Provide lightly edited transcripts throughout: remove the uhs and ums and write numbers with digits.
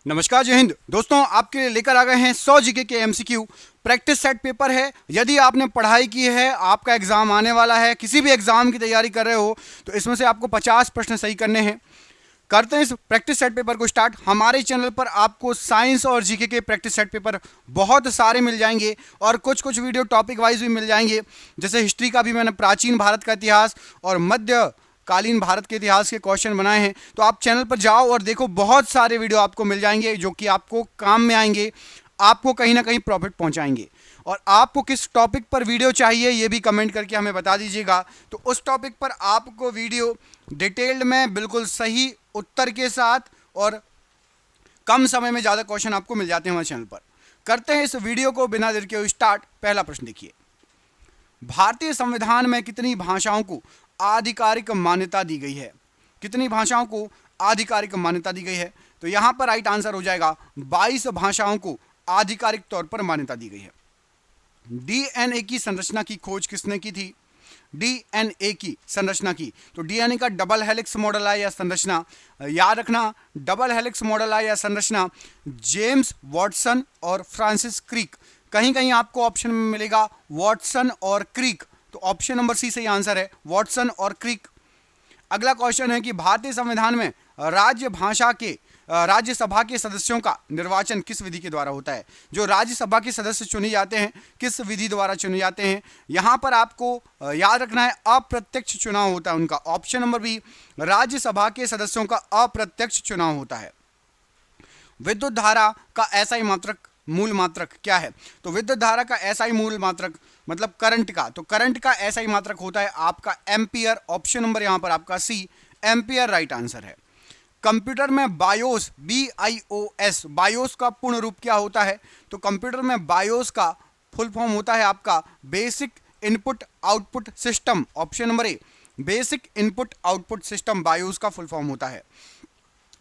नमस्कार, जय हिंद दोस्तों। आपके लिए लेकर आ गए हैं 100 जीके के एमसीक्यू प्रैक्टिस सेट पेपर है। यदि आपने पढ़ाई की है, आपका एग्जाम आने वाला है, किसी भी एग्जाम की तैयारी कर रहे हो, तो इसमें से आपको 50 प्रश्न सही करने हैं। करते हैं इस प्रैक्टिस सेट पेपर को स्टार्ट। हमारे चैनल पर आपको साइंस और जीके के प्रैक्टिस सेट पेपर बहुत सारे मिल जाएंगे और कुछ कुछ वीडियो टॉपिक वाइज भी मिल जाएंगे। जैसे हिस्ट्री का भी मैंने प्राचीन भारत का इतिहास और मध्य कालीन भारत के इतिहास के क्वेश्चन बनाए हैं। तो आप चैनल पर जाओ और देखो, बहुत सारे वीडियो आपको मिल जाएंगे जो कि आपको काम में आएंगे, आपको कहीं ना कहीं प्रॉफिट पहुंचाएंगे। और आपको किस टॉपिक पर वीडियो चाहिए ये भी कमेंट करके हमें बता दीजिएगा, तो उस टॉपिक पर आपको वीडियो डिटेल्ड में बिल्कुल सही उत्तर के साथ और कम समय में ज़्यादा क्वेश्चन आपको मिल जाते हैं हमारे चैनल पर। करते हैं इस वीडियो को बिना देर के स्टार्ट। पहला प्रश्न देखिए, भारतीय संविधान में कितनी भाषाओं को आधिकारिक मान्यता दी गई है? कितनी भाषाओं को आधिकारिक मान्यता दी गई है? तो यहां पर राइट आंसर हो जाएगा 22 भाषाओं को आधिकारिक तौर पर मान्यता दी गई है। डीएनए की संरचना की खोज किसने की थी? डीएनए की संरचना की, तो डीएनए का डबल हेलिक्स मॉडल है या संरचना, याद रखना डबल हेलिक्स मॉडल है या संरचना, जेम्स वॉटसन और फ्रांसिस क्रिक। कहीं कहीं आपको ऑप्शन में मिलेगा वॉटसन और क्रिक, तो ऑप्शन नंबर सी सही आंसर है, वॉटसन और क्रिक। अगला क्वेश्चन है कि भारतीय संविधान में राज्यसभा के सदस्यों का निर्वाचन किस विधि के द्वारा होता है? जो राज्यसभा के सदस्य चुने जाते हैं किस विधि द्वारा चुने जाते हैं? यहां पर आपको याद रखना है अप्रत्यक्ष चुनाव होता है उनका। ऑप्शन नंबर बी, राज्यसभा के सदस्यों का अप्रत्यक्ष चुनाव होता है। विद्युत धारा का एसआई मात्रक मूल मात्रक क्या है? तो विद्युत धारा का एसआई मूल मात्रक मतलब करंट का, तो करंट का एसआई मात्रक होता है आपका एम्पियर। ऑप्शन नंबर यहां पर आपका सी, एम्पियर राइट आंसर है। कंप्यूटर में बायोस, BIOS, बायोस का पूर्ण रूप क्या होता है? तो कंप्यूटर में बायोस का फुल फॉर्म होता है आपका basic input output system. Option number ए, basic input output system BIOS का फुल फॉर्म होता है।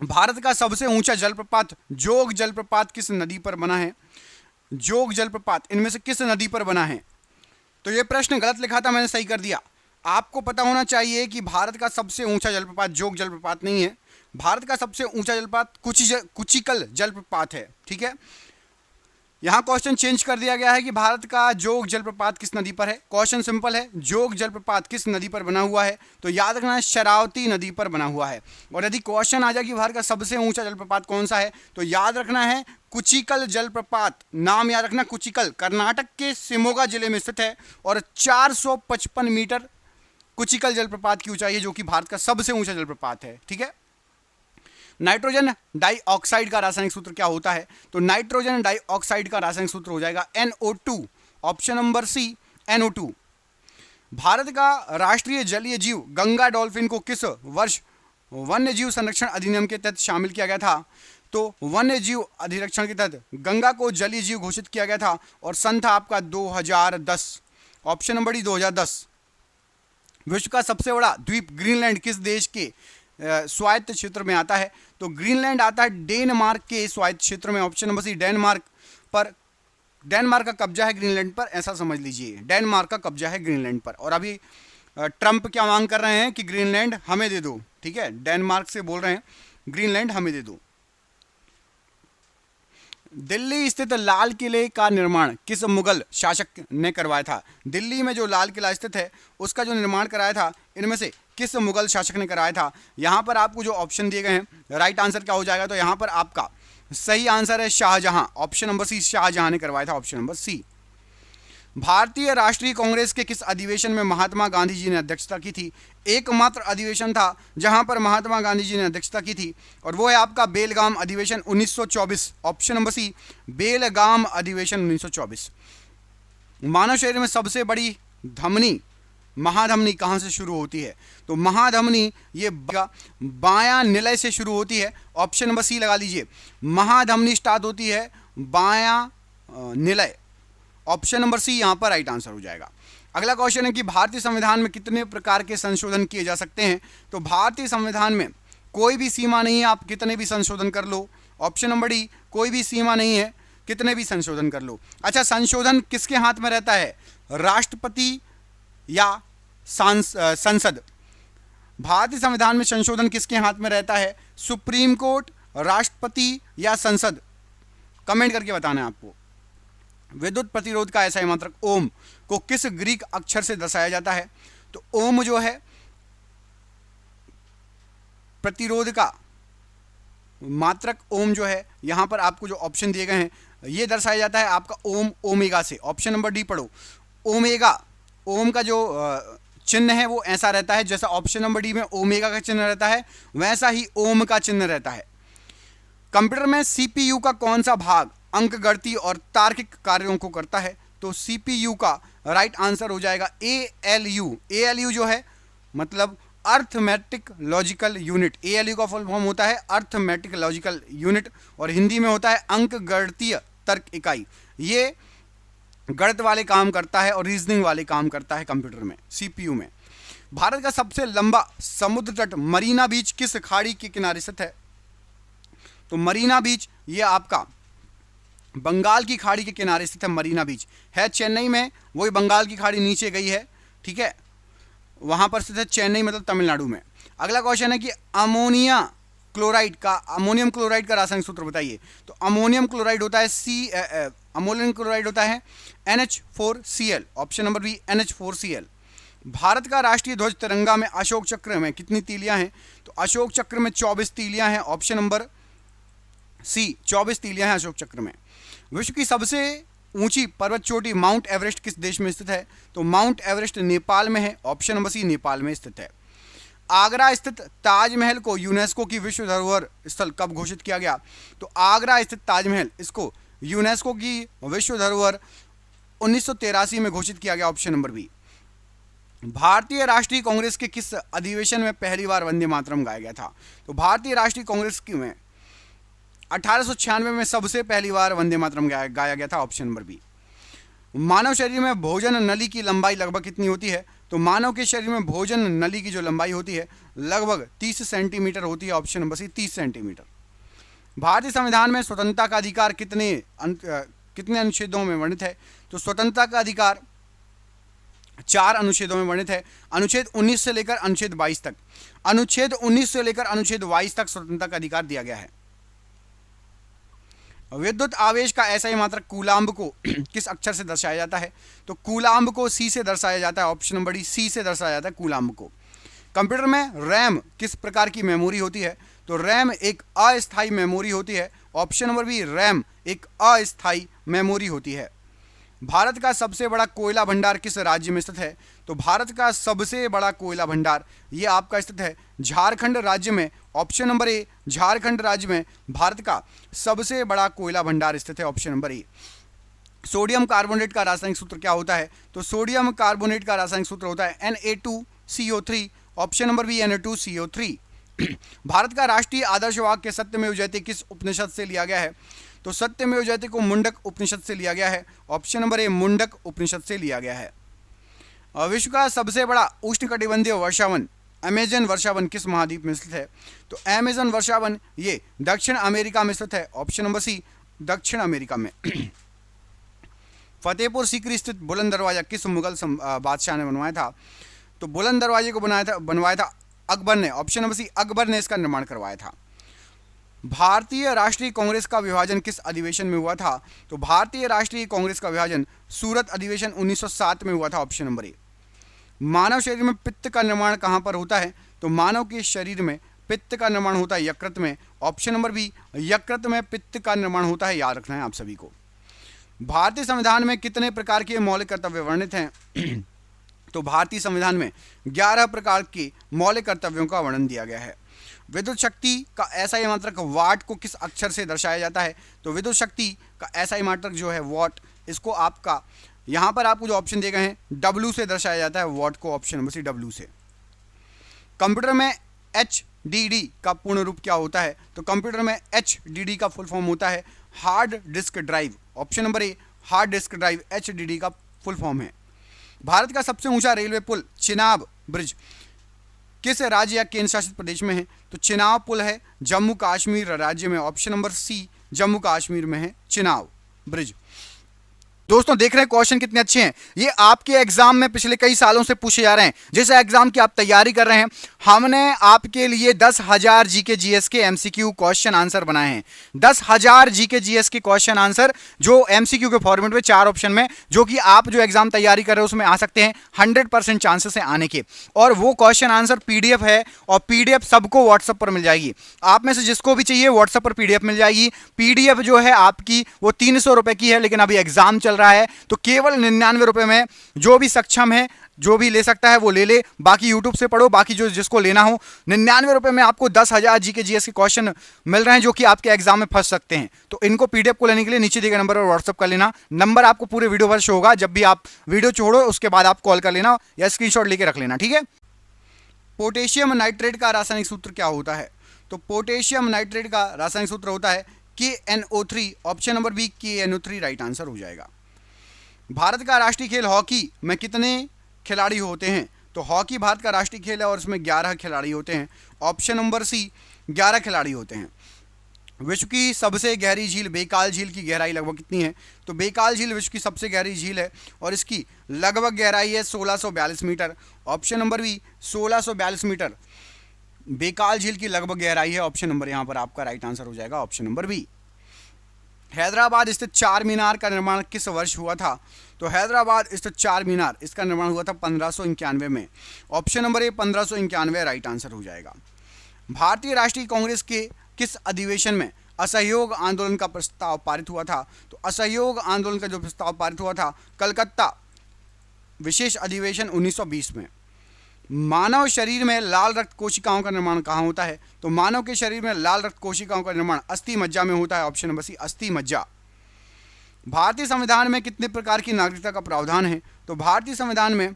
भारत का सबसे ऊंचा जलप्रपात जोग जलप्रपात किस नदी पर बना है? जोग जलप्रपात इनमें से किस नदी पर बना है? तो ये प्रश्न गलत लिखा था, मैंने सही कर दिया। आपको पता होना चाहिए कि भारत का सबसे ऊंचा जलप्रपात जोग जलप्रपात नहीं है, भारत का सबसे ऊंचा जलप्रपात कुचिकल जलप्रपात है। ठीक है, यहां क्वेश्चन चेंज कर दिया गया है कि भारत का जोग जलप्रपात किस नदी पर है। क्वेश्चन सिंपल है, जोग जलप्रपात किस नदी पर बना हुआ है? तो याद रखना है शरावती नदी पर बना हुआ है। और यदि क्वेश्चन आ जाए कि भारत का सबसे ऊंचा जलप्रपात कौन सा है, तो याद रखना है कुचिकल जलप्रपात। नाम याद रखना, कुचिकल कर्नाटक के शिमोगा जिले में स्थित है और 455 मीटर कुचिकल जलप्रपात की ऊंचाई है, जो कि भारत का सबसे ऊंचा जलप्रपात है। ठीक है, नाइट्रोजन डाइऑक्साइड का रासायनिक सूत्र क्या होता है? तो नाइट्रोजन डाइऑक्साइड का रासायनिक सूत्र हो जाएगा NO2। ऑप्शन नंबर सी, NO2। भारत का राष्ट्रीय जलीय जीव गंगा डॉल्फिन को किस वर्ष वन्य जीव संरक्षण अधिनियम के तहत शामिल किया गया था? तो वन्य जीव अधिरक्षण के तहत गंगा को जलीय जीव घोषित किया गया था और सन था आपका 2010। Option number D 2010। विश्व का सबसे बड़ा द्वीप ग्रीनलैंड किस देश के स्वायत्त क्षेत्र में आता है? तो ग्रीनलैंड आता है डेनमार्क के स्वायत्त क्षेत्र में। ऑप्शन नंबर सी, डेनमार्क पर, डेनमार्क का कब्जा है ग्रीनलैंड पर, ऐसा समझ लीजिए, डेनमार्क का कब्जा है ग्रीनलैंड पर। और अभी ट्रंप क्या मांग कर रहे हैं कि ग्रीनलैंड हमें दे दो। ठीक है, डेनमार्क से बोल रहे हैं ग्रीनलैंड हमें दे दो। दिल्ली स्थित लाल किले का निर्माण किस मुगल शासक ने करवाया था? दिल्ली में जो लाल किला स्थित है उसका जो निर्माण कराया था, इनमें से किस मुगल शासक ने कराया था? यहां पर आपको जो ऑप्शन दिए गए हैं राइट आंसर क्या हो जाएगा? तो यहां पर आपका सही आंसर है Shahjahan. Option number C, Shahjahan ने करवाया था। Option number C. भारतीय राष्ट्रीय कांग्रेस के किस अधिवेशन में महात्मा गांधी जी ने अध्यक्षता की थी? एकमात्र अधिवेशन था जहां पर महात्मा गांधी जी ने अध्यक्षता की थी और वो है आपका बेलगाम अधिवेशन 1924। ऑप्शन नंबर सी, बेलगाम अधिवेशन 1924। मानव शरीर में सबसे बड़ी धमनी महाधमनी कहां से शुरू होती है? तो महाधमनी ये बायां निलय से शुरू होती है। ऑप्शन नंबर सी लगा लीजिए, महाधमनी स्टार्ट होती है बायां निलय। ऑप्शन नंबर सी यहां पर राइट आंसर हो जाएगा। अगला क्वेश्चन है कि भारतीय संविधान में कितने प्रकार के संशोधन किए जा सकते हैं? तो भारतीय संविधान में कोई भी सीमा नहीं है, आप कितने भी संशोधन कर लो। ऑप्शन नंबर डी, कोई भी सीमा नहीं है, कितने भी संशोधन कर लो। अच्छा, संशोधन किसके हाथ में रहता है? राष्ट्रपति या संसद? भारतीय संविधान में संशोधन किसके हाथ में रहता है? सुप्रीम कोर्ट, राष्ट्रपति या संसद? कमेंट करके बताना है आपको। विद्युत प्रतिरोध का ऐसा ही मात्रक ओम को किस ग्रीक अक्षर से दर्शाया जाता है? तो ओम जो है प्रतिरोध का मात्रक ओम जो है, यहां पर आपको जो ऑप्शन दिए गए हैं ये दर्शाया जाता है आपका ओम ओमेगा से। ऑप्शन नंबर डी पढ़ो, ओमेगा। ओम का जो चिन्ह है वो ऐसा रहता है जैसा ऑप्शन नंबर डी में ओमेगा का चिन्ह रहता है, वैसा ही ओम का चिन्ह रहता है। कंप्यूटर में सीपीयू का कौन सा भाग अंकगणितीय और तार्किक कार्यों को करता है? तो सीपीयू का राइट आंसर हो जाएगा एएलयू। एएलयू जो है मतलब अर्थमेटिक लॉजिकल यूनिट। एएलयू का फुल फॉर्म होता है अर्थमेटिक लॉजिकल यूनिट और हिंदी में होता है अंकगणितीय तर्क इकाई। ये गणित वाले काम करता है और रीजनिंग वाले काम करता है कंप्यूटर में, सीपीयू में। भारत का सबसे लंबा समुद्र तट मरीना बीच किस खाड़ी के किनारे स्थित है? तो मरीना बीच ये आपका बंगाल की खाड़ी के किनारे स्थित है। मरीना बीच है चेन्नई में, वही बंगाल की खाड़ी नीचे गई है, ठीक है, वहां पर स्थित है चेन्नई मतलब तमिलनाडु में। अगला क्वेश्चन है कि अमोनियम क्लोराइड का रासायनिक सूत्र बताइए। तो अमोनियम क्लोराइड होता है अमोनियम क्लोराइड होता है NH4Cl। Option number B NH4Cl। Bharat का राष्ट्रीय ध्वज तिरंगा में अशोक चक्र में कितनी तीलियां हैं? तो अशोक चक्र में 24 तीलियां हैं। ऑप्शन नंबर सी 24 तीलियां हैं अशोक चक्र में। विश्व की सबसे ऊंची पर्वत चोटी माउंट एवरेस्ट किस देश में स्थित है? तो माउंट एवरेस्ट नेपाल में है। ऑप्शन नंबर सी नेपाल में स्थित है। आगरा स्थित ताजमहल को यूनेस्को की विश्व धरोहर स्थल कब घोषित किया गया? तो आगरा स्थित ताजमहल इसको यूनेस्को की विश्व धरोहर 1983 में घोषित किया गया। Option number B. भारतीय राष्ट्रीय कांग्रेस के किस अधिवेशन में पहली बार वंदे मातरम गाया गया था? तो भारतीय राष्ट्रीय कांग्रेस में 1896 में सबसे पहली बार वंदे मातरम गाया गया था। Option number B. मानव शरीर में भोजन नली की लंबाई लगभग कितनी होती है? तो मानव के शरीर में भोजन नली की जो लंबाई होती है लगभग 30 सेंटीमीटर होती है। Option number C 30 centimetre. भारतीय संविधान में स्वतंत्रता का अधिकार कितने अनुच्छेदों में वर्णित है? तो स्वतंत्रता का अधिकार 4 अनुच्छेदों में वर्णित है। अनुच्छेद 19 से लेकर अनुच्छेद 22 तक। अनुच्छेद 19 से लेकर अनुच्छेद 22 तक स्वतंत्रता का अधिकार दिया गया है। विद्युत आवेश का ऐसा ही मात्रक कूलाम्ब को किस अक्षर से दर्शाया जाता है? तो कूलाम्ब को सी से दर्शाया जाता है। ऑप्शन नंबर डी सी से दर्शाया जाता है कूलाम्ब को। कंप्यूटर में रैम किस प्रकार की मेमोरी होती है? तो रैम एक अस्थायी मेमोरी होती है। ऑप्शन नंबर बी रैम एक अस्थायी मेमोरी होती है। भारत का सबसे बड़ा कोयला भंडार किस राज्य में स्थित है? तो भारत का सबसे बड़ा कोयला भंडार ये आपका स्थित है झारखंड राज्य में। ऑप्शन नंबर ए झारखंड राज्य में भारत का सबसे बड़ा कोयला भंडार स्थित है। ऑप्शन नंबर ए। सोडियम कार्बोनेट का रासायनिक सूत्र क्या होता है? तो सोडियम कार्बोनेट का रासायनिक सूत्र होता है Na2CO3। Option number B Na2CO3। Bharat का राष्ट्रीय आदर्श वाक्य सत्यमेव जयते किस उपनिषद से लिया गया है? तो सत्यमेव जयते को मुंडक उपनिषद से लिया गया है। ऑप्शन नंबर ए मुंडक उपनिषद से लिया गया है। विश्व का सबसे बड़ा उष्णकटिबंधीय वर्षावन अमेजन वर्षावन किस महाद्वीप में स्थित है? तो अमेजन वर्षावन ये दक्षिण अमेरिका में स्थित है। ऑप्शन नंबर सी दक्षिण अमेरिका में। फतेहपुर सीकरी स्थित बुलंद दरवाजा किस मुगल बादशाह ने बनवाया था? तो बुलंद दरवाजे को बनवाया था अकबर ने। ऑप्शन नंबर सी अकबर ने इसका निर्माण करवाया था। भारतीय राष्ट्रीय कांग्रेस का विभाजन किस अधिवेशन में हुआ था? तो भारतीय राष्ट्रीय कांग्रेस का विभाजन सूरत अधिवेशन 1907 में हुआ था। ऑप्शन नंबर ए। मानव शरीर में पित्त का निर्माण कहां पर होता है? तो मानव के शरीर में पित्त का निर्माण होता है यकृत में। ऑप्शन नंबर बी यकृत में पित्त का निर्माण होता है, याद रखना है आप सभी को। भारतीय संविधान में कितने प्रकार के मौलिक कर्तव्य वर्णित हैं? तो भारतीय संविधान में 11 प्रकार के मौलिक कर्तव्यों का वर्णन दिया गया है। विद्युत शक्ति का ऐसा ही मात्रक वाट को किस अक्षर से दर्शाया जाता है? तो विद्युत शक्ति का ऐसा ही मात्रक जो है वाट, इसको आपका यहाँ पर आपको जो ऑप्शन दिए गए हैं W से दर्शाया जाता है वाट को। ऑप्शन नंबर सी W से। कंप्यूटर में HDD का पूर्ण रूप क्या होता है? तो कंप्यूटर में HDD का फुल फॉर्म होता है hard disk drive. Option number a hard disk drive HDD का फुल फॉर्म है। भारत का सबसे ऊंचा रेलवे पुल चिनाब ब्रिज किस राज्य या केंद्र शासित प्रदेश में है? तो चिनाब पुल है जम्मू कश्मीर राज्य में। Option number C Jammu Kashmir में है चिनाब ब्रिज। दोस्तों देख रहे हैं क्वेश्चन कितने अच्छे हैं। ये आपके एग्जाम में पिछले कई सालों से पूछे जा रहे हैं। जैसे एग्जाम की आप तैयारी कर रहे हैं, हमने आपके लिए 10,000 जीके जीएस के एमसीक्यू क्वेश्चन आंसर बनाए हैं। 10,000 जीके जीएस के क्वेश्चन आंसर जो एमसीक्यू के फॉर्मेट में 4 ऑप्शन में, जो कि आप जो एग्जाम तैयारी कर रहे हो उसमें आ सकते हैं। 100% चांसेस है आने के। और वो क्वेश्चन आंसर पीडीएफ है, और पीडीएफ सबको व्हाट्सएप पर मिल जाएगी। आप में से जिसको भी चाहिए व्हाट्सएप पर पीडीएफ मिल जाएगी। पीडीएफ जो है आपकी वो 300 रुपए की है, लेकिन अभी एग्जाम चल रहा है तो केवल 99 रुपए में जो भी सक्षम है, जो भी ले सकता है वो ले ले। बाकी यूट्यूब से पढ़ो, बाकी जो जिसको लेना हो 99 रुपए में आपको 10,000 जीके जीएस के क्वेश्चन मिल रहे हैं, जो कि आपके एग्जाम में फंस सकते हैं। तो इनको पीडीएफ को लेने के लिए नीचे दिए गए नंबर पर व्हाट्सएप कर लेना। नंबर आपको पूरे वीडियो पर शो होगा। जब भी आप वीडियो छोड़ो उसके बाद आप कॉल कर लेना या स्क्रीनशॉट लेके रख लेना, ठीक है। पोटेशियम नाइट्रेट का रासायनिक सूत्र क्या होता है? तो पोटेशियम नाइट्रेट का रासायनिक सूत्र होता है KNO3। Option number B KNO3 right answer हो जाएगा। भारत का राष्ट्रीय खेल हॉकी में कितने खिलाड़ी होते हैं? तो हॉकी भारत का राष्ट्रीय खेल है और इसमें 11 खिलाड़ी होते हैं। ऑप्शन नंबर सी 11 खिलाड़ी होते हैं। विश्व की सबसे गहरी झील बेकाल झील की गहराई लगभग कितनी है? तो बेकाल झील विश्व की सबसे गहरी झील है और इसकी लगभग गहराई है 1642 metre. Option number B 1642 metre Baikal झील की लगभग गहराई है। ऑप्शन नंबर यहाँ पर आपका राइट आंसर हो जाएगा, ऑप्शन नंबर बी। हैदराबाद स्थित चार मीनार का निर्माण किस वर्ष हुआ था? तो हैदराबाद स्थित चार मीनार, इसका निर्माण हुआ था 1591 में। ऑप्शन नंबर ए 1591 राइट आंसर हो जाएगा। भारतीय राष्ट्रीय कांग्रेस के किस अधिवेशन में असहयोग आंदोलन का प्रस्ताव पारित हुआ था? तो असहयोग आंदोलन का जो प्रस्ताव पारित हुआ था कलकत्ता विशेष अधिवेशन 1920 में। मानव शरीर में लाल रक्त कोशिकाओं का निर्माण कहाँ होता है? तो मानव के शरीर में लाल रक्त कोशिकाओं का निर्माण अस्थि मज्जा में होता है। ऑप्शन नंबर सी अस्थि मज्जा। भारतीय संविधान में कितने प्रकार की नागरिकता का प्रावधान है? तो भारतीय संविधान में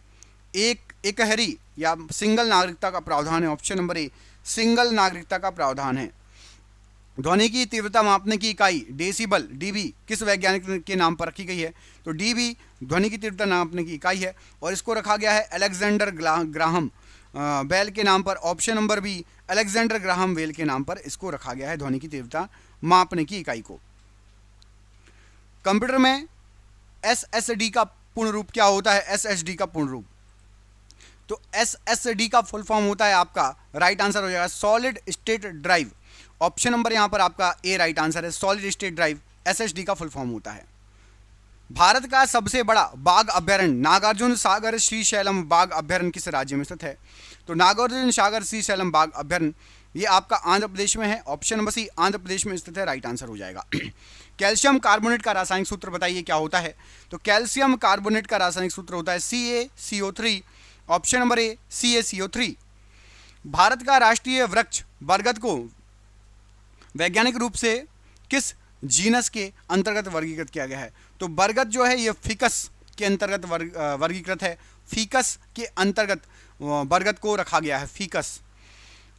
एकहरी या सिंगल नागरिकता का प्रावधान है। ऑप्शन नंबर ए सिंगल नागरिकता का प्रावधान है। ध्वनि की तीव्रता मापने की इकाई डेसिबल डीबी किस वैज्ञानिक के नाम पर रखी गई है? तो डीबी ध्वनि की तीव्रता नापने की इकाई है और इसको रखा गया है अलेक्जेंडर ग्राहम बेल के नाम पर। Option number B Alexander Graham Bell के नाम पर इसको रखा गया है ध्वनि की तीव्रता मापने की इकाई को। कंप्यूटर में एसएसडी का पूर्ण रूप क्या होता है? एसएसडी का पूर्ण रूप, तो एसएसडी का फुल फॉर्म होता है आपका, राइट आंसर हो जाएगा solid state drive. Option number यहां पर आपका ए राइट आंसर है, सॉलिड स्टेट ड्राइव एसएसडी का फुल फॉर्म होता है। भारत का सबसे बड़ा बाघ अभ्यारण्य नागार्जुन सागर श्रीशैलम बाघ अभ्यारण्य किस राज्य में स्थित है? तो नागार्जुन सागर श्रीशैलम बाघ अभ्यारण्य ये आपका आंध्र प्रदेश में है। ऑप्शन नंबर सी आंध्र प्रदेश में स्थित है, राइट आंसर हो जाएगा। कैल्शियम कार्बोनेट का रासायनिक सूत्र बताइए क्या होता है? तो कैल्शियम कार्बोनेट का रासायनिक सूत्र होता है CaCO3। ऑप्शन नंबर ए CaCO3। भारत का राष्ट्रीय वृक्ष बरगद को वैज्ञानिक रूप से किस जीनस के अंतर्गत वर्गीकृत किया गया है? तो बरगद जो है ये फिकस के अंतर्गत वर्गीकृत है। फिकस के अंतर्गत बरगद को रखा गया है, फिकस।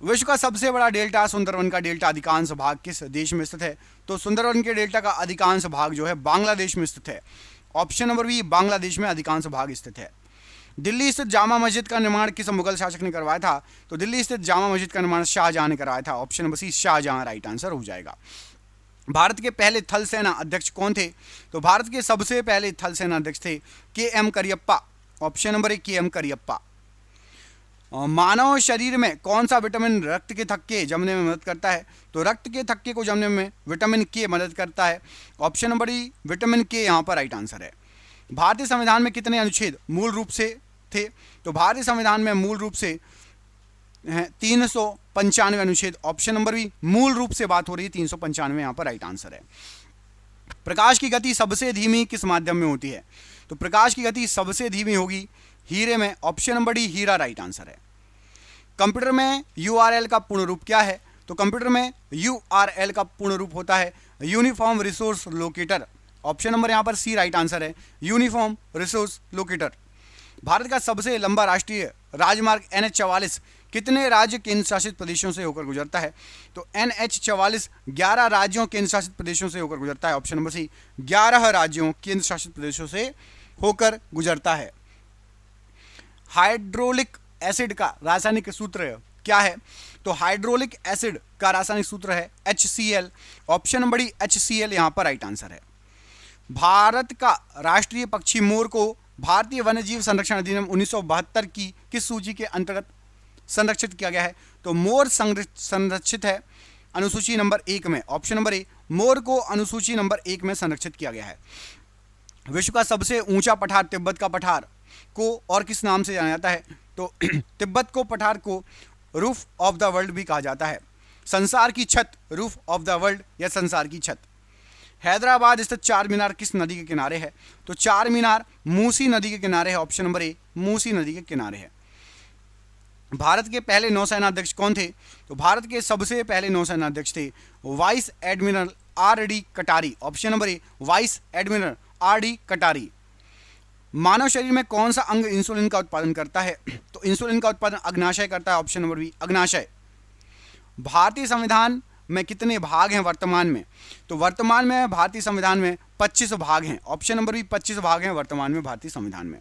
विश्व का सबसे बड़ा डेल्टा सुंदरवन का डेल्टा अधिकांश भाग किस देश में स्थित है? तो सुंदरवन के डेल्टा का अधिकांश भाग जो है बांग्लादेश में स्थित है। ऑप्शन नंबर बी बांग्लादेश में अधिकांश भाग स्थित है। दिल्ली स्थित जामा मस्जिद का निर्माण किस मुगल शासक ने करवाया था? तो दिल्ली स्थित जामा मस्जिद का निर्माण शाहजहां ने करवाया था। Option number C Shahjahan right answer हो जाएगा। भारत के पहले थल सेना अध्यक्ष कौन थे? तो भारत के सबसे पहले थल सेना अध्यक्ष थे KM Cariappa. Option number A KM Cariappa. मानव शरीर में कौन सा विटामिन रक्त के थक्के जमने में मदद करता है? तो रक्त के थक्के को जमने में विटामिन K मदद करता है। Option number E vitamin K यहाँ पर राइट आंसर है। भारतीय संविधान में कितने अनुच्छेद मूल रूप से थे? तो भारतीय संविधान में मूल रूप से 395 अनुच्छेद। ऑप्शन नंबर बी मूल रूप से बात हो रही है, 395 यहाँ पर राइट आंसर है। प्रकाश की गति सबसे धीमी किस माध्यम में होती है? तो प्रकाश की गति सबसे धीमी होगी हीरे में। ऑप्शन नंबर डी हीरा राइट आंसर है। कंप्यूटर में URL का पूर्ण रूप क्या है? तो कंप्यूटर में URL का पूर्ण रूप होता है uniform resource locator. Option number यहाँ पर सी राइट आंसर है, यूनिफॉर्म रिसोर्स लोकेटर। भारत का सबसे लंबा राष्ट्रीय राजमार्ग NH44 कितने राज्य केंद्र शासित प्रदेशों से होकर गुजरता है? तो NH44 11 राज्यों केंद्र शासित प्रदेशों से होकर गुजरता है। ऑप्शन नंबर सी 11 राज्यों केंद्र शासित प्रदेशों से होकर गुजरता है। हाइड्रोलिक एसिड का रासायनिक सूत्र क्या है? तो हाइड्रोलिक एसिड का रासायनिक सूत्र है HCl। Option number D HCl यहाँ पर राइट आंसर है। भारत का राष्ट्रीय पक्षी मोर को भारतीय वन्यजीव संरक्षण अधिनियम 1972 की किस सूची के अंतर्गत संरक्षित किया गया है? तो मोर संरक्षित है अनुसूची नंबर 1 में। ऑप्शन नंबर ए, मोर को अनुसूची नंबर 1 में संरक्षित किया गया है। विश्व का सबसे ऊंचा पठार तिब्बत का पठार को और किस नाम से जाना जाता है? तो तिब्बत को पठार को रूफ ऑफ द वर्ल्ड भी कहा जाता है। संसार की छत, रूफ ऑफ द वर्ल्ड या संसार की छत। हैदराबाद स्थित चार मीनार किस नदी के किनारे है? तो चार मीनार मूसी नदी के किनारे है। ऑप्शन नंबर ए, मूसी नदी के किनारे है। भारत के पहले नौसेना अध्यक्ष कौन थे? तो भारत के सबसे पहले नौसेना अध्यक्ष थे वाइस एडमिरल आर डी कटारी। ऑप्शन नंबर ए, वाइस एडमिरल आर डी कटारी। मानव शरीर में कौन सा अंग इंसुलिन का उत्पादन करता है? तो इंसुलिन का उत्पादन अग्नाशय करता है। ऑप्शन नंबर बी, अग्नाशय। भारतीय संविधान में कितने भाग हैं वर्तमान में? तो वर्तमान में भारतीय संविधान में 25 भाग हैं। ऑप्शन नंबर बी, 25 भाग हैं वर्तमान में भारतीय संविधान में।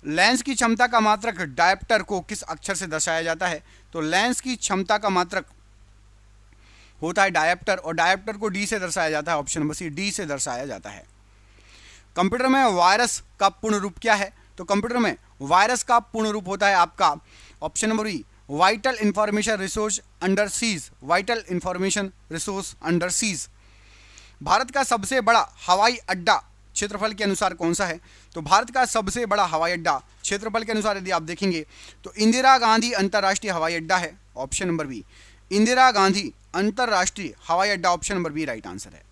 लेंस की क्षमता का मात्रक डायप्टर को किस अक्षर से दर्शाया जाता है? तो लेंस की क्षमता का मात्रक होता है डायप्टर, और डायप्टर को डी से दर्शाया जाता है। ऑप्शन नंबर सी, डी से दर्शाया जाता है। कंप्यूटर में वायरस का पूर्ण रूप क्या है? तो कंप्यूटर में वायरस का पूर्ण रूप होता है आपका option number B, vital information resource under siege. Vital information resource under siege. Bharat का सबसे बड़ा हवाई अड्डा क्षेत्रफल के अनुसार कौन सा है? तो भारत का सबसे बड़ा हवाई अड्डा क्षेत्रफल के अनुसार यदि आप देखेंगे तो इंदिरा गांधी अंतर्राष्ट्रीय हवाई अड्डा है। Option number B, Indira Gandhi अंतर्राष्ट्रीय हवाई अड्डा। Option number B right answer है।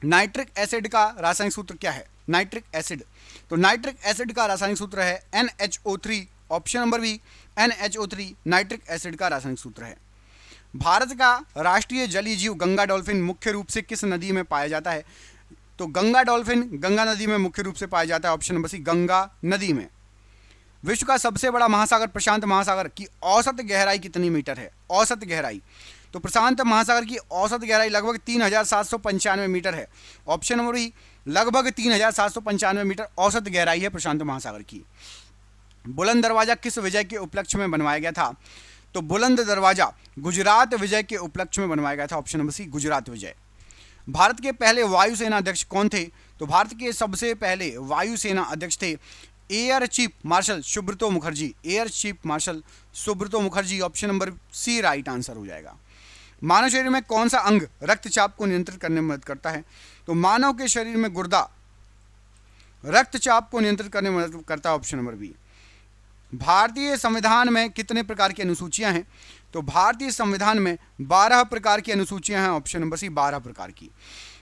नाइट्रिक एसिड का रासायनिक सूत्र क्या है? नाइट्रिक एसिड, तो नाइट्रिक एसिड का रासायनिक सूत्र है NHO3। Option number B, NHO3 nitric acid का रासायनिक सूत्र है। भारत का राष्ट्रीय जलीय जीव गंगा डॉल्फिन मुख्य रूप से किस नदी में पाया जाता है? तो गंगा डॉल्फिन गंगा नदी में मुख्य रूप से पाया जाता है। ऑप्शन नंबर सी, गंगा नदी में। विश्व का सबसे बड़ा महासागर प्रशांत महासागर की औसत गहराई कितनी मीटर है? औसत गहराई, तो प्रशांत महासागर की औसत गहराई लगभग 3795 मीटर है। ऑप्शन नंबर बी, लगभग 3795 मीटर औसत गहराई है प्रशांत महासागर की। बुलंद दरवाजा किस विजय के उपलक्ष्य में बनवाया गया था? तो बुलंद दरवाजा गुजरात विजय के उपलक्ष्य में बनवाया गया था। ऑप्शन नंबर सी, गुजरात विजय। भारत के पहले वायुसेना अध्यक्ष कौन थे? तो भारत के सबसे पहले वायुसेना अध्यक्ष थे air chief marshal Subroto Mukherjee. Air chief marshal Subroto Mukherjee. Option number C right answer हो जाएगा। मानव शरीर में कौन सा अंग रक्तचाप को नियंत्रित करने में मदद करता है? तो मानव के शरीर में गुर्दा रक्तचाप को नियंत्रित करने में मदद करता है। Option number B. भारतीय संविधान में कितने प्रकार की अनुसूचियां हैं? तो भारतीय संविधान में 12 प्रकार की अनुसूचियां हैं। ऑप्शन नंबर सी, 12 प्रकार की।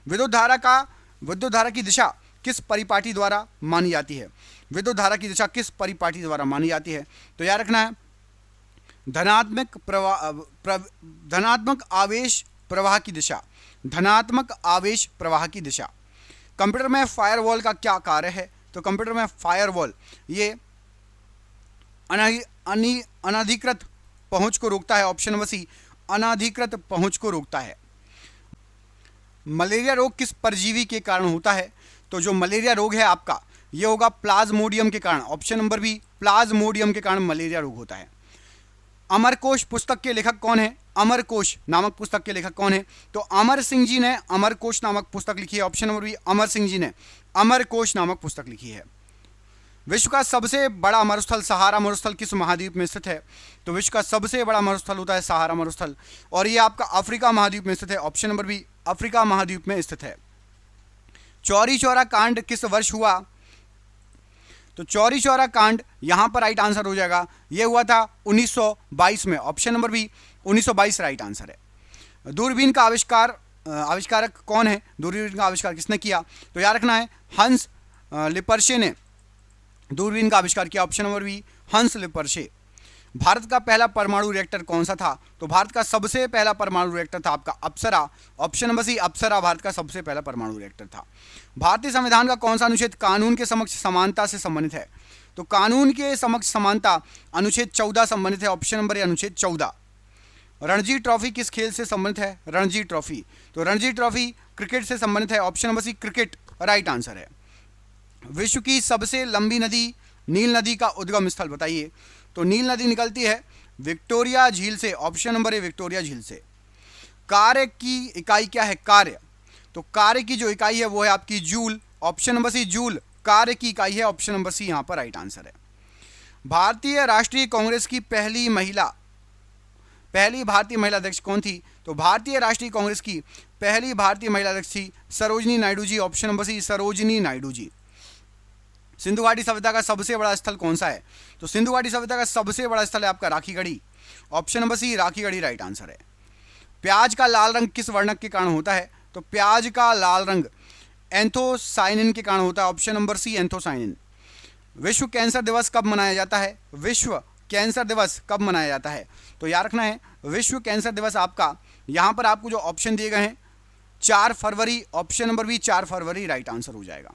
विद्युत धारा की दिशा किस परिपाटी द्वारा मानी जाती है? विद्युत धारा की दिशा किस परिपाटी द्वारा मानी जाती है? तो याद रखना है धनात्मक आवेश प्रवाह की दिशा। धनात्मक आवेश प्रवाह की दिशा। कंप्यूटर में फायरवॉल का क्या कार्य है? तो कंप्यूटर में फायरवॉल ये अनधिकृत पहुंच को रोकता है। ऑप्शन नंबर सी, अनधिकृत पहुंच को रोकता है। मलेरिया रोग किस परजीवी के कारण होता है? तो जो मलेरिया रोग है आपका ये होगा प्लाज्मोडियम के कारण। ऑप्शन नंबर बी, प्लाज्मोडियम के कारण मलेरिया रोग होता है। अमरकोश पुस्तक के लेखक कौन है? अमरकोश नामक पुस्तक के लेखक कौन है? तो अमर सिंह जी ने अमरकोश नामक पुस्तक लिखी है। Option number B, Amar Singh ji ने अमरकोश नामक पुस्तक लिखी है। विश्व का सबसे बड़ा मरुस्थल सहारा मरुस्थल किस महाद्वीप में स्थित है? तो विश्व का सबसे बड़ा मरुस्थल होता है सहारा मरुस्थल, और ये आपका अफ्रीका महाद्वीप में स्थित है। ऑप्शन नंबर बी, अफ्रीका महाद्वीप में स्थित है। चौरी चौरा कांड किस वर्ष हुआ? तो चौरी चौरा कांड यहां पर राइट आंसर हो जाएगा, यह हुआ था 1922 में। Option number B, 1922 right answer है। दूरबीन का आविष्कारक कौन है? दूरबीन का आविष्कार किसने किया? तो याद रखना है हंस लिपर्शे ने दूरबीन का आविष्कार किया। ऑप्शन नंबर बी, हंस लिपर्शे। भारत का पहला परमाणु रिएक्टर कौन सा था? तो भारत का सबसे पहला परमाणु रिएक्टर था आपका अप्सरा। ऑप्शन नंबर सी, अप्सरा भारत का सबसे पहला परमाणु रिएक्टर था। भारतीय संविधान का कौन सा अनुच्छेद कानून के समक्ष समानता से संबंधित है? तो कानून के समक्ष समानता अनुच्छेद 14 संबंधित है। ऑप्शन नंबर ए, अनुच्छेद 14। रणजी ट्रॉफी किस खेल से संबंधित है? रणजी ट्रॉफी, तो रणजी ट्रॉफी क्रिकेट से संबंधित है। Option number C, cricket right answer है। विश्व की सबसे लंबी नदी नील नदी का उद्गम स्थल बताइए। तो नील नदी निकलती है विक्टोरिया झील से। ऑप्शन नंबर ए, विक्टोरिया झील से। कार्य की इकाई क्या है? कार्य, तो कार्य की जो इकाई है वो है आपकी joule, option number C joule कार्य की इकाई है, ऑप्शन नंबर सी यहां पर राइट आंसर है। भारतीय राष्ट्रीय कांग्रेस की पहली भारतीय महिला अध्यक्ष कौन थी? तो भारतीय राष्ट्रीय कांग्रेस की पहली भारतीय महिला अध्यक्ष थी Sarojini Naidu ji, option number C Sarojini Naidu ji. Sindhu घाटी सभ्यता का सबसे बड़ा स्थल कौन सा है? तो सिंधु घाटी सभ्यता का सबसे बड़ा स्थल है आपका Rakhigarhi, option number C Rakhigarhi right answer है। प्याज का लाल रंग किस वर्णक के कारण होता है? तो प्याज का लाल रंग एंथोसाइनिन के कारण होता है, ऑप्शन नंबर सी एंथोसाइनिन। विश्व कैंसर दिवस कब मनाया जाता है? विश्व कैंसर दिवस कब मनाया जाता है? तो याद रखना है विश्व कैंसर दिवस आपका, यहां पर आपको जो ऑप्शन दिए गए हैं 4 फरवरी, ऑप्शन नंबर बी 4 फरवरी राइट आंसर हो जाएगा।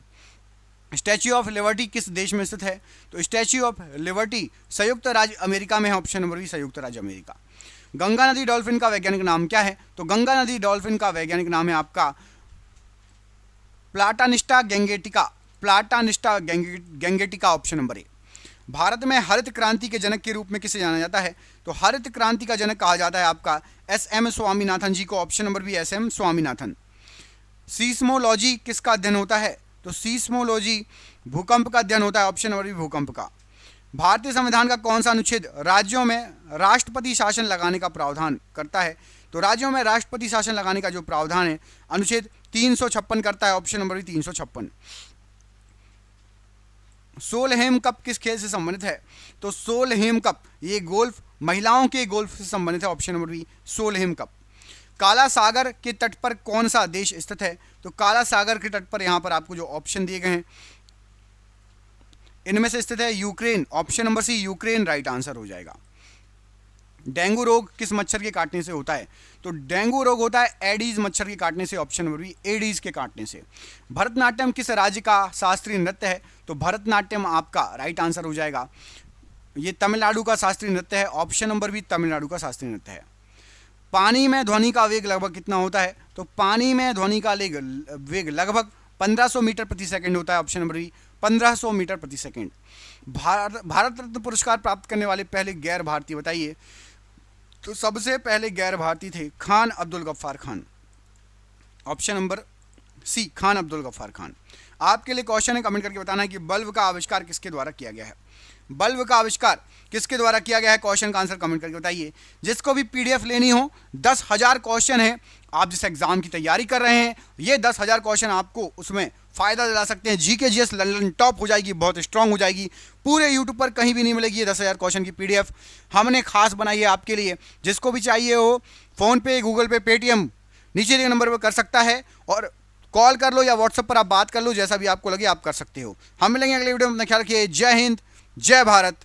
स्टैच्यू ऑफ लिबर्टी किस देश में स्थित है? तो स्टैच्यू ऑफ लिबर्टी संयुक्त राज्य अमेरिका में है, ऑप्शन नंबर बी संयुक्त राज्य अमेरिका। गंगा नदी डॉल्फिन का वैज्ञानिक नाम क्या है? तो गंगा नदी डॉल्फिन का वैज्ञानिक नाम है आपका Platanista gangetica, option number A. Bharat में हरित क्रांति के जनक के रूप में किसे जाना जाता है? तो हरित क्रांति का जनक कहा जाता है आपका एस.एम. स्वामीनाथन जी को, option number B S M. Swaminathan. Seismology किसका अध्ययन होता है? तो सीस्मोलॉजी भूकंप का अध्ययन होता है, ऑप्शन नंबर बी भूकंप का। भारतीय संविधान का कौन सा अनुच्छेद राज्यों में राष्ट्रपति शासन लगाने का प्रावधान करता है? तो राज्यों में राष्ट्रपति शासन लगाने का जो प्रावधान है अनुच्छेद 356 करता है, ऑप्शन नंबर 356। सोलहेम कप किस खेल से संबंधित है? तो सोलहेम कप ये गोल्फ, महिलाओं के गोल्फ से संबंधित है, option number B Solheim cup. काला सागर के तट पर कौन सा देश स्थित है? तो काला सागर के तट पर यहां पर आपको जो ऑप्शन दिए गए हैं इनमें से स्थित है Ukraine, option number C Ukraine right answer हो जाएगा। डेंगू रोग किस मच्छर के काटने से होता है? तो डेंगू रोग होता है एडीज मच्छर के काटने से, ऑप्शन नंबर बी एडीज के काटने से। भरतनाट्यम किस राज्य का शास्त्रीय नृत्य है? तो भरतनाट्यम आपका राइट आंसर हो जाएगा, ये तमिलनाडु का शास्त्रीय नृत्य है, ऑप्शन नंबर बी तमिलनाडु का शास्त्रीय नृत्य है। पानी में ध्वनि का वेग लगभग कितना होता है? तो पानी में ध्वनि का वेग लगभग 1500 मीटर प्रति सेकंड होता है, ऑप्शन नंबर बी 1500 मीटर प्रति सेकंड। भारत रत्न पुरस्कार प्राप्त करने वाले पहले गैर भारतीय बताइए? तो सबसे पहले गैर भारतीय थे Khan Abdul Ghaffar Khan, option number C Khan Abdul Ghaffar Khan. आपके लिए क्वेश्चन है, कमेंट करके बताना है कि बल्ब का आविष्कार किसके द्वारा किया गया है? बल्ब का आविष्कार किसके द्वारा किया गया है? क्वेश्चन का आंसर कमेंट करके बताइए। जिसको भी पीडीएफ लेनी हो 10,000 क्वेश्चन है, आप जिस एग्जाम की तैयारी कर रहे हैं ये 10,000 क्वेश्चन आपको उसमें फायदा दिला सकते हैं। जीके जीएस लंदन टॉप हो जाएगी, बहुत स्ट्रांग हो जाएगी, पूरे यूट्यूब पर कहीं भी नहीं मिलेगी ये 10,000 क्वेश्चन की पीडीएफ हमने खास बनाई है आपके लिए। जिसको भी चाहिए हो फोन पे, गूगल पे, पेटीएम नीचे दिए नंबर पर कर सकता है, और कॉल कर लो या व्हाट्सएप पर आप बात कर लो, जैसा भी आपको लगे आप कर सकते हो। हम मिलेंगे अगले वीडियो में, अपना ख्याल रखिए। जय हिंद, जय भारत।